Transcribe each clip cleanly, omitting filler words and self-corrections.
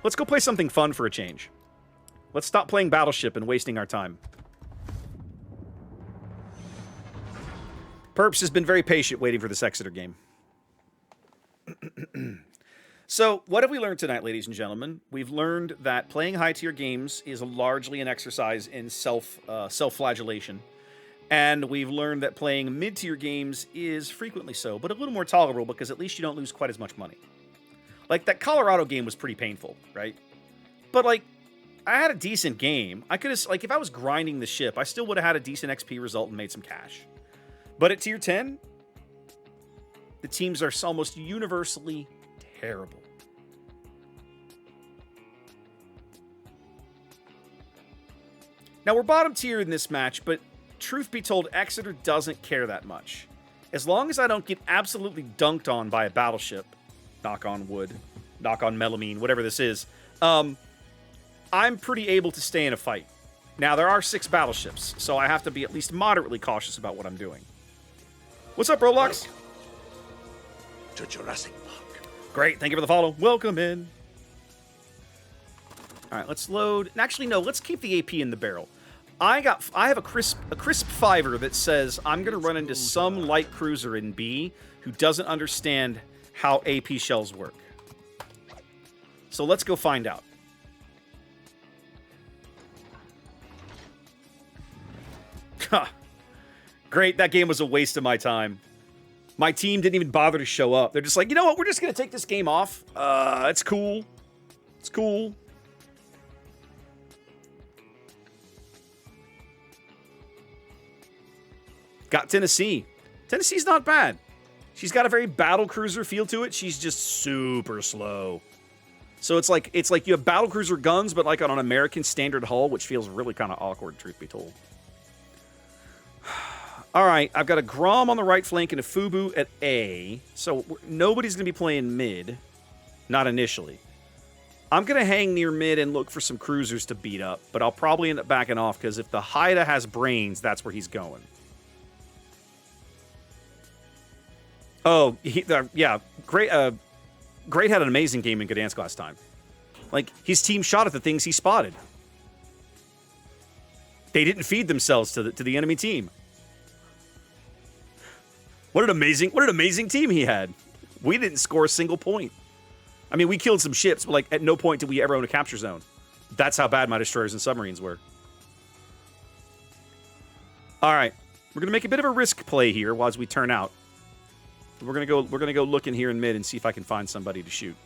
Let's go play something fun for a change. Let's stop playing Battleship and wasting our time. Perps has been very patient waiting for this Exeter game. So, what have we learned tonight, ladies and gentlemen? We've learned that playing high-tier games is largely an exercise in self-flagellation. And we've learned that playing mid-tier games is frequently so, but a little more tolerable because at least you don't lose quite as much money. Like, that Colorado game was pretty painful, right? But, like, I had a decent game. I could have, like, if I was grinding the ship, I still would have had a decent XP result and made some cash. But at tier 10, the teams are almost universally terrible. Now, we're bottom tier in this match, but truth be told, Exeter doesn't care that much. As long as I don't get absolutely dunked on by a battleship, knock on wood, knock on melamine, whatever this is, I'm pretty able to stay in a fight. Now, there are 6 battleships, so I have to be at least moderately cautious about what I'm doing. What's up, Roblox? To Jurassic Park. Great, thank you for the follow. Welcome in. All right, let's load. Actually, no, let's keep the AP in the barrel. I have a crisp fiver that says I'm going to run into some light cruiser in B who doesn't understand how AP shells work. So let's go find out. Great, that game was a waste of my time. My team didn't even bother to show up. They're just like, you know what, we're just going to take this game off. It's cool. It's cool. Got Tennessee. Tennessee's not bad. She's got a very battle cruiser feel to it. She's just super slow. So it's like you have battle cruiser guns, but like on an American standard hull, which feels really kind of awkward, truth be told. All right, I've got a Grom on the right flank and a Fubu at A. So nobody's going to be playing mid. Not initially. I'm going to hang near mid and look for some cruisers to beat up, but I'll probably end up backing off because if the Haida has brains, that's where he's going. Oh, yeah. Great had an amazing game in Gdansk last time. Like, his team shot at the things he spotted. They didn't feed themselves to the enemy team. What an amazing team he had. We didn't score a single point. I mean, we killed some ships, but like at no point did we ever own a capture zone. That's how bad my destroyers and submarines were. All right, we're gonna make a bit of a risk play here as we turn out. We're gonna go look in here in mid and see if I can find somebody to shoot.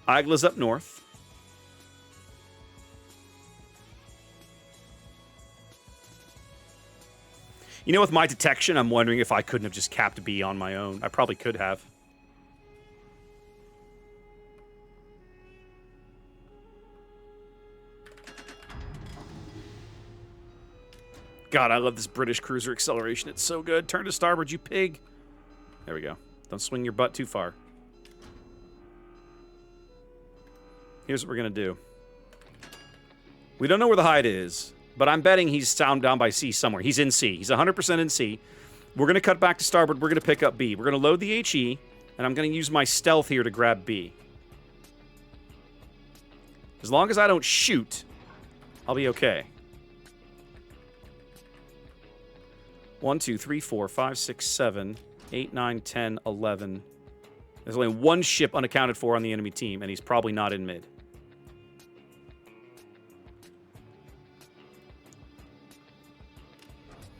Agla's up north. You know, with my detection, I'm wondering if I couldn't have just capped B on my own. I probably could have. God, I love this British cruiser acceleration. It's so good. Turn to starboard, you pig. There we go. Don't swing your butt too far. Here's what we're going to do. We don't know where the Haida is, but I'm betting he's down by C somewhere. He's in C. He's 100% in C. We're going to cut back to starboard. We're going to pick up B. We're going to load the HE, and I'm going to use my stealth here to grab B. As long as I don't shoot, I'll be okay. 1, 2, 3, 4, 5, 6, 7, 8, 9, 10, 11. There's only one ship unaccounted for on the enemy team, and he's probably not in mid.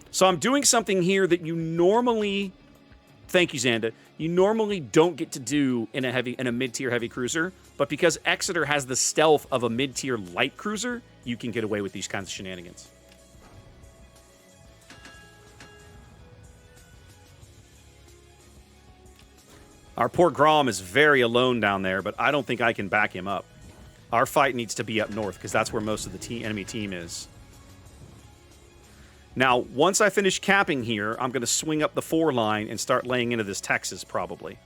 So I'm doing something here that you normally, thank you, Xanda, you normally don't get to do in a mid-tier heavy cruiser, but because Exeter has the stealth of a mid-tier light cruiser, you can get away with these kinds of shenanigans. Our poor Grom is very alone down there, but I don't think I can back him up. Our fight needs to be up north, because that's where most of the enemy team is. Now, once I finish capping here, I'm going to swing up the 4 line and start laying into this Texas, probably.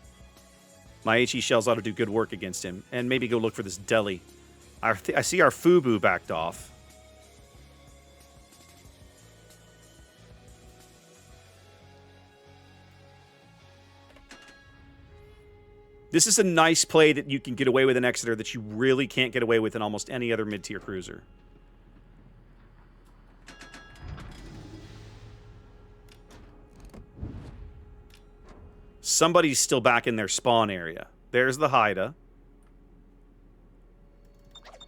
My HE shells ought to do good work against him, and maybe go look for this deli. I see our Fubu backed off. This is a nice play that you can get away with in Exeter that you really can't get away with in almost any other mid-tier cruiser. Somebody's still back in their spawn area. There's the Haida.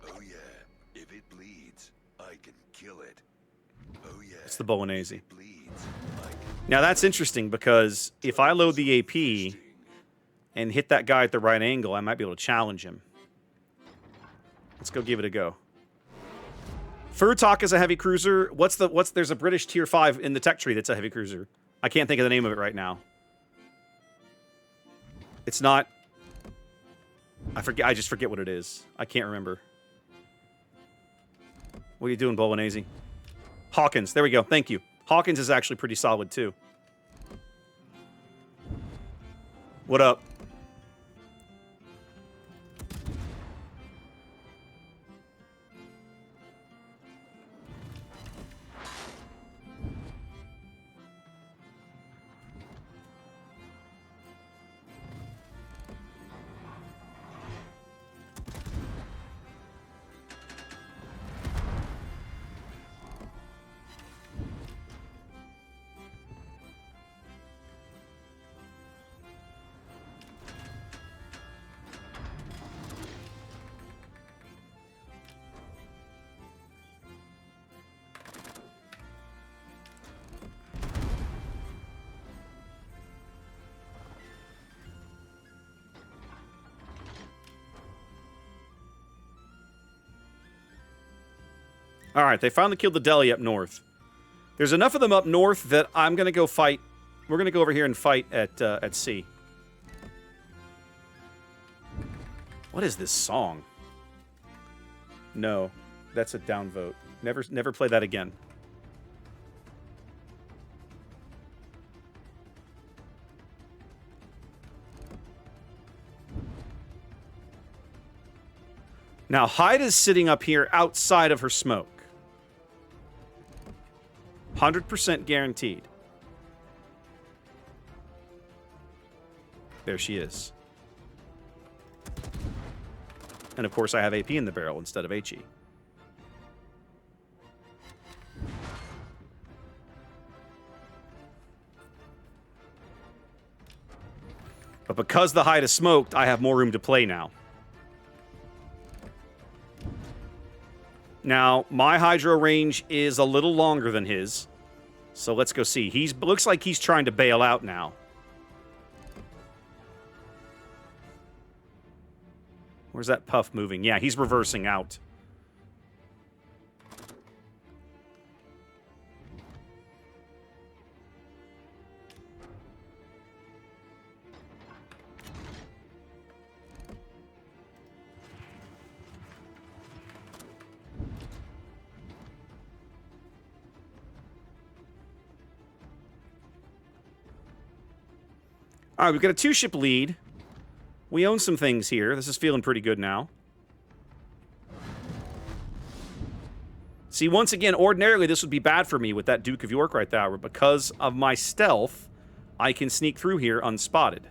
Oh yeah, if it bleeds, I can kill it. Oh yeah. It's the Bolognese. If it bleeds, I can... Now that's interesting because if I load the AP and hit that guy at the right angle, I might be able to challenge him. Let's go give it a go. Furtak is a heavy cruiser. There's a British tier 5 in the tech tree that's a heavy cruiser. I can't think of the name of it right now. It's not... I just forget what it is. I can't remember. What are you doing, Bolognese? Hawkins. There we go. Thank you. Hawkins is actually pretty solid, too. What up? All right, they finally killed the deli up north. There's enough of them up north that I'm going to go fight. We're going to go over here and fight at sea. What is this song? No, that's a downvote. Never play that again. Now, Haida's sitting up here outside of her smoke. 100% guaranteed. There she is. And of course I have AP in the barrel instead of HE. But because the Haida smoked, I have more room to play now. Now, my hydro range is a little longer than his. So let's go see. Looks like he's trying to bail out now. Where's that puff moving? Yeah, he's reversing out. All right, we've got a 2-ship lead. We own some things here. This is feeling pretty good now. See, once again, ordinarily this would be bad for me with that Duke of York right there, but because of my stealth, I can sneak through here unspotted,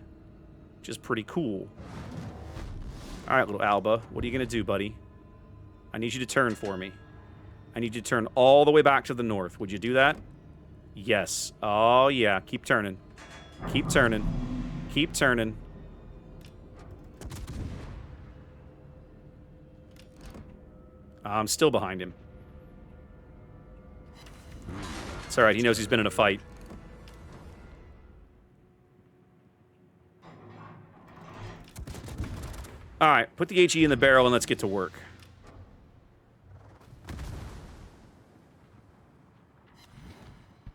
which is pretty cool. All right, little Alba, what are you going to do, buddy? I need you to turn for me. I need you to turn all the way back to the north. Would you do that? Yes. Oh, yeah. Keep turning. Keep turning. Keep turning. I'm still behind him. It's alright, he knows he's been in a fight. Alright, put the HE in the barrel and let's get to work.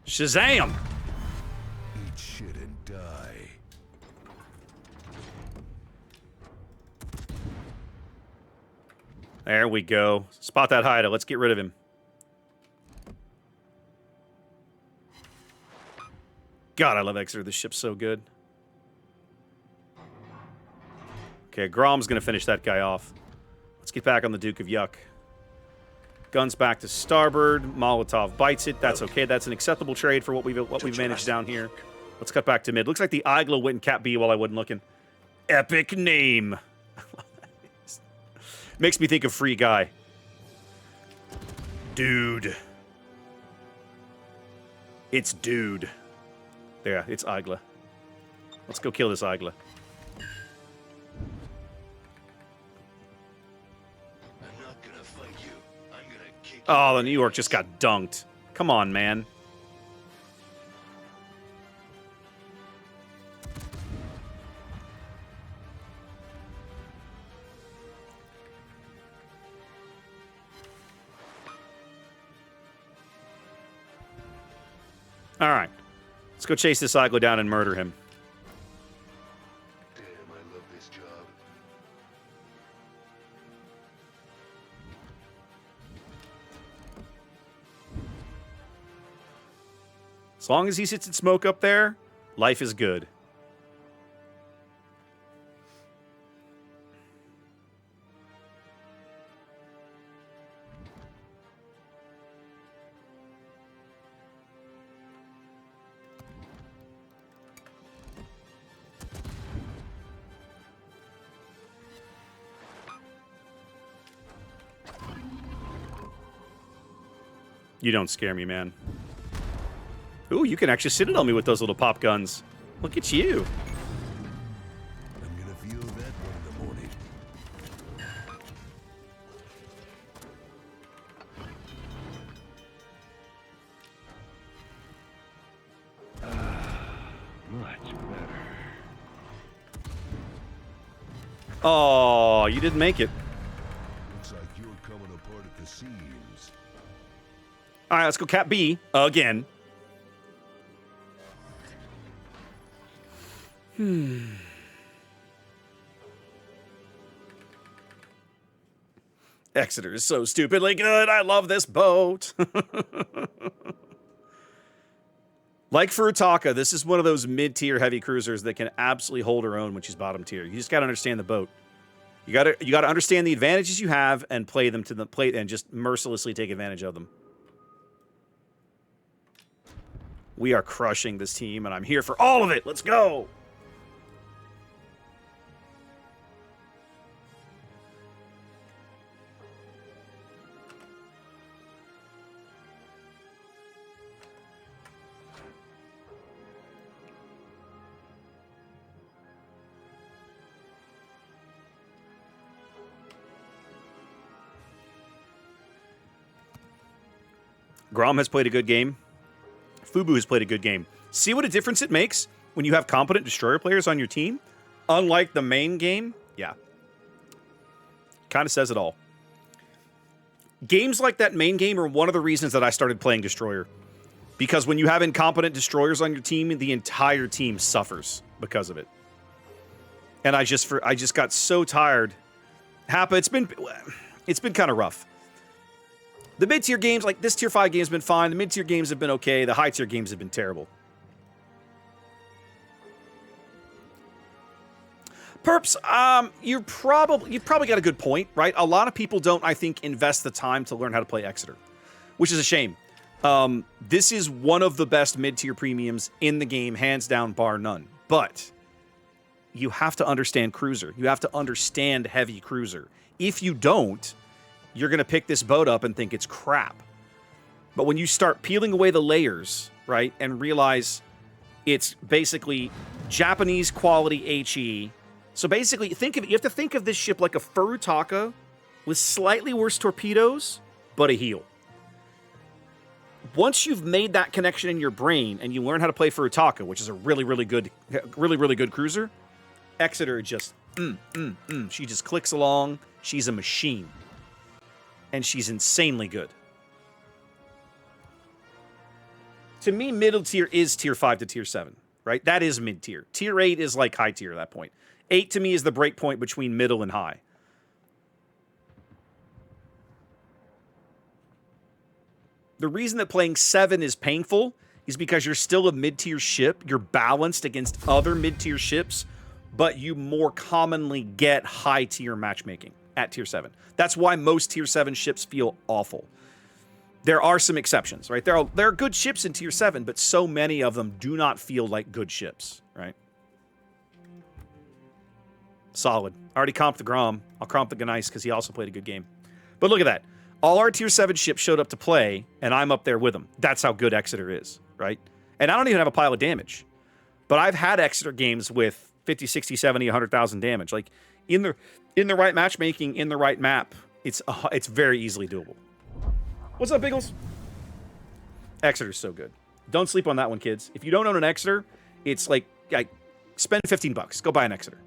Shazam! Eat shit and die. There we go. Spot that Haida. Let's get rid of him. God, I love Exeter. This ship's so good. Okay, Grom's going to finish that guy off. Let's get back on the Duke of Yuck. Guns back to starboard. Molotov bites it. That's okay. That's an acceptable trade for what we've managed down here. Let's cut back to mid. Looks like the Igla went in Cat B while I wasn't looking. Epic name. Makes me think of Free Guy. Dude. It's Dude. There, it's Igla. Let's go kill this Igla. Oh, the New York just got dunked. Come on, man. All right. Let's go chase this Iglo down and murder him. Damn, I love this job. As long as he sits in smoke up there, life is good. You don't scare me, man. Ooh, you can actually sit it on me with those little pop guns. Look at you. I'm gonna feel that one in the morning. Much better. Oh, you didn't make it. Looks like you're coming apart at the seams. All right, let's go Cat B again. Exeter is so stupidly good. I love this boat. Like Furutaka, this is one of those mid-tier heavy cruisers that can absolutely hold her own when she's bottom tier. You just got to understand the boat. You got to understand the advantages you have and play them to the plate and just mercilessly take advantage of them. We are crushing this team, and I'm here for all of it. Let's go. Grom has played a good game. Fubu has played a good game. See what a difference it makes when you have competent destroyer players on your team? Unlike the main game? Yeah. Kind of says it all. Games like that main game are one of the reasons that I started playing destroyer. Because when you have incompetent destroyers on your team, the entire team suffers because of it. And I just got so tired. Happa, it's been kind of rough. The mid-tier games, like this Tier 5 game has been fine. The mid-tier games have been okay. The high-tier games have been terrible. Perps, you've probably got a good point, right? A lot of people don't, I think, invest the time to learn how to play Exeter, which is a shame. This is one of the best mid-tier premiums in the game, hands down, bar none. But you have to understand cruiser. You have to understand heavy cruiser. If you don't, you're going to pick this boat up and think it's crap. But when you start peeling away the layers, right, and realize it's basically Japanese quality HE. So basically, you have to think of this ship like a Furutaka with slightly worse torpedoes, but a heel. Once you've made that connection in your brain and you learn how to play Furutaka, which is a really good cruiser, Exeter just, she just clicks along. She's a machine. And she's insanely good. To me, middle tier is Tier 5 to Tier 7, right? That is mid-tier. Tier 8 is like high tier at that point. 8 to me is the break point between middle and high. The reason that playing 7 is painful is because you're still a mid-tier ship. You're balanced against other mid-tier ships, but you more commonly get high-tier matchmaking. at tier 7. That's why most tier 7 ships feel awful. There are some exceptions, right? There are good ships in tier 7, but so many of them do not feel like good ships, right? Solid. Already comped the Grom. I'll comp the Gneiss because he also played a good game. But look at that. All our tier 7 ships showed up to play, and I'm up there with them. That's how good Exeter is, right? And I don't even have a pile of damage. But I've had Exeter games with 50, 60, 70, 100,000 damage. Like, in the right matchmaking, in the right map, it's very easily doable. What's up, Biggles? Exeter's so good. Don't sleep on that one, kids. If you don't own an Exeter, it's like spend $15. Go buy an Exeter.